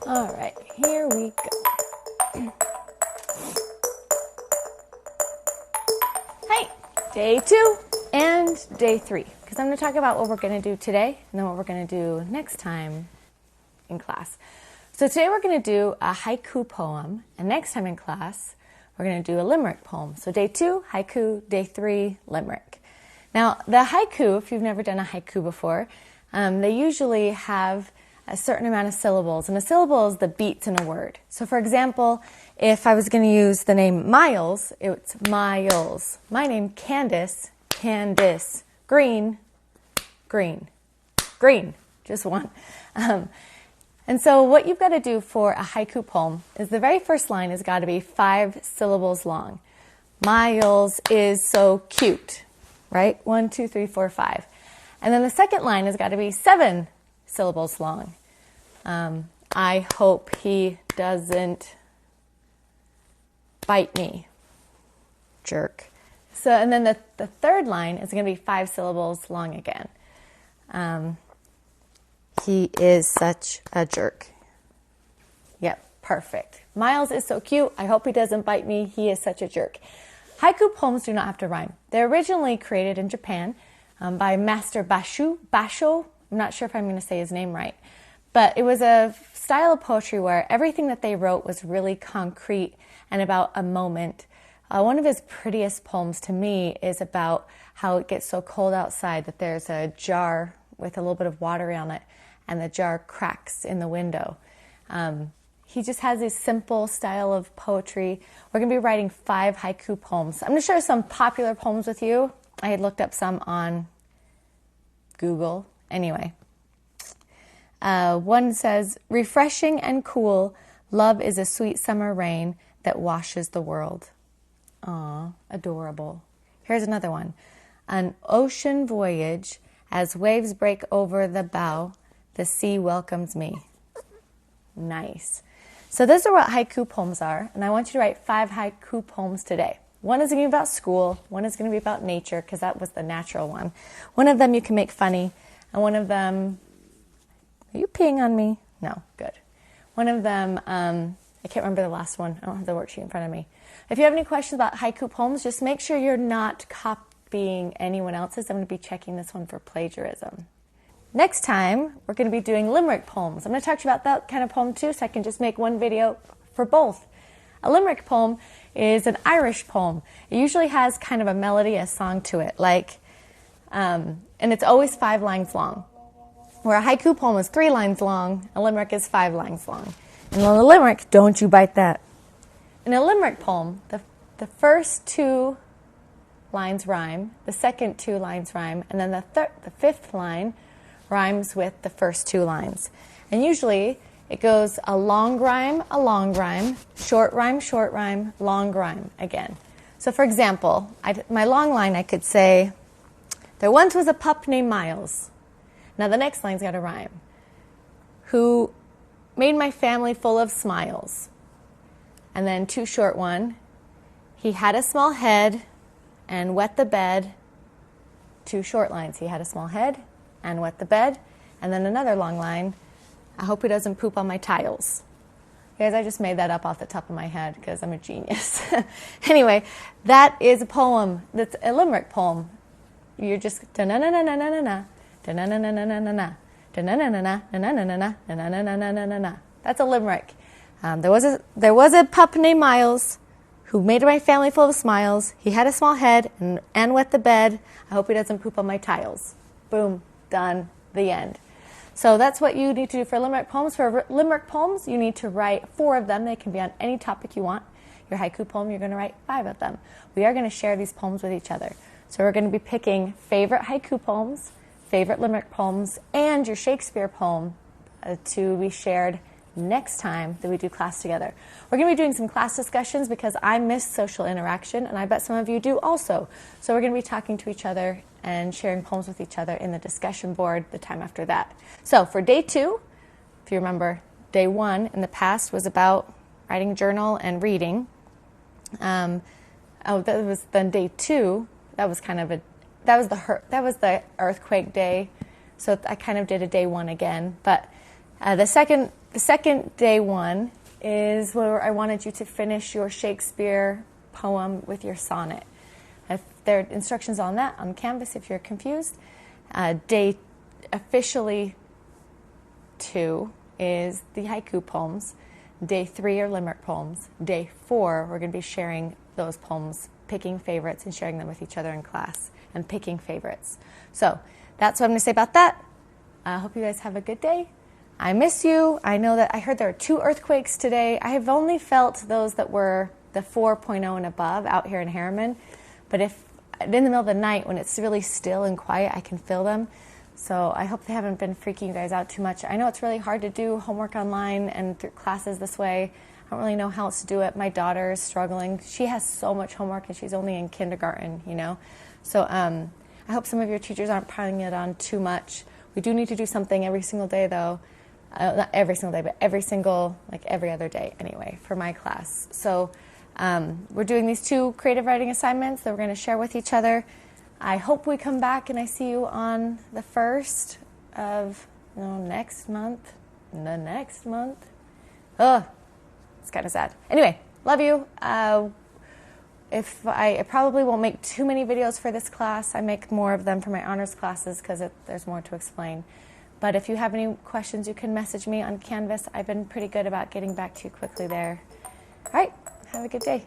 All right, here we go. Hi, day 2 and day 3, because I'm going to talk about what we're going to do today and then what we're going to do next time in class. So today we're going to do a haiku poem, and next time in class we're going to do a limerick poem. So day 2, haiku, day 3, limerick. Now the haiku, if you've never done a haiku before, they usually have a certain amount of syllables, and a syllable is the beats in a word. So for example, if I was going to use the name Miles, it's Miles. My name Candace, Candice. Green, green, green, just one. And so what you've got to do for a haiku poem is the very first line has got to be 5 syllables long. Miles is so cute, right? 1, 2, 3, 4, 5. And then the second line has got to be 7 syllables long. I hope he doesn't bite me. Jerk. So, and then the third line is going to be 5 syllables long again. He is such a jerk. Yep, perfect. Miles is so cute. I hope he doesn't bite me. He is such a jerk. Haiku poems do not have to rhyme. They're originally created in Japan by Master Basho. I'm not sure if I'm going to say his name right. But it was a style of poetry where everything that they wrote was really concrete and about a moment. One of his prettiest poems to me is about how it gets so cold outside that there's a jar with a little bit of water on it and the jar cracks in the window. He just has this simple style of poetry. We're going to be writing 5 haiku poems. I'm going to share some popular poems with you. I had looked up some on Google. Anyway, one says, refreshing and cool, love is a sweet summer rain that washes the world. Aw, adorable. Here's another one. An ocean voyage, as waves break over the bow, the sea welcomes me. Nice. So those are what haiku poems are, and I want you to write 5 haiku poems today. One is going to be about school, one is going to be about nature, because that was the natural one. One of them you can make funny, and one of them, are you peeing on me? No, good. One of them, I can't remember the last one. I don't have the worksheet in front of me. If you have any questions about haiku poems, just make sure you're not copying anyone else's. I'm going to be checking this one for plagiarism. Next time, we're going to be doing limerick poems. I'm going to talk to you about that kind of poem too, so I can just make one video for both. A limerick poem is an Irish poem. It usually has kind of a melody, a song to it, and it's always 5 lines long. Where a haiku poem is 3 lines long, a limerick is 5 lines long. And in a limerick, don't you bite that. In a limerick poem, the first 2 lines rhyme, the second 2 lines rhyme, and then the 5th line rhymes with the first 2 lines. And usually it goes a long rhyme, short rhyme, long rhyme again. So for example, my long line I could say, there once was a pup named Miles. Now the next line's got to rhyme. Who made my family full of smiles. And then 2 short one. He had a small head and wet the bed. 2 short lines. He had a small head and wet the bed. And then another long line. I hope he doesn't poop on my tiles. Guys, I just made that up off the top of my head because I'm a genius. Anyway, that is a poem. That's a limerick poem. You're just da-na-na-na-na-na-na. Da-na-na-na-na-na-na. Da-na-na-na-na-na-na-na-na-na-na-na-na-na-na. That's a limerick. There was a pup named Miles who made my family full of smiles. He had a small head and wet the bed. I hope he doesn't poop on my tiles. Boom. Done. The end. So that's what you need to do for limerick poems. For limerick poems, you need to write 4 of them. They can be on any topic you want. Your haiku poem, you're going to write 5 of them. We are going to share these poems with each other. So we're going to be picking favorite haiku poems, favorite limerick poems, and your Shakespeare poem to be shared next time that we do class together. We're going to be doing some class discussions because I miss social interaction, and I bet some of you do also. So we're going to be talking to each other and sharing poems with each other in the discussion board the time after that. So for day 2, if you remember, day 1 in the past was about writing a journal and reading. That was then day 2. That was the earthquake day. So I kind of did a day 1 again. But the The second day one is where I wanted you to finish your Shakespeare poem with your sonnet. There are instructions on that on Canvas if you're confused. Day officially 2 is the haiku poems. Day 3 are limerick poems. Day 4, we're going to be sharing those poems, picking favorites and sharing them with each other in class, and picking favorites. So that's what I'm going to say about that. I hope you guys have a good day. I miss you. I know that I heard there are 2 earthquakes today. I have only felt those that were the 4.0 and above out here in Harriman. But if in the middle of the night when it's really still and quiet, I can feel them. So I hope they haven't been freaking you guys out too much. I know it's really hard to do homework online and through classes this way. I don't really know how else to do it. My daughter is struggling. She has so much homework and she's only in kindergarten, you know. So I hope some of your teachers aren't piling it on too much. We do need to do something every single day though. Not every single day, but every other day anyway for my class. So we're doing these 2 creative writing assignments that we're going to share with each other. I hope we come back and I see you on the 1st of next month. The next month. Ugh, it's kind of sad. Anyway, love you. If I probably won't make too many videos for this class. I make more of them for my honors classes because there's more to explain. But if you have any questions, you can message me on Canvas. I've been pretty good about getting back to you quickly there. All right, have a good day.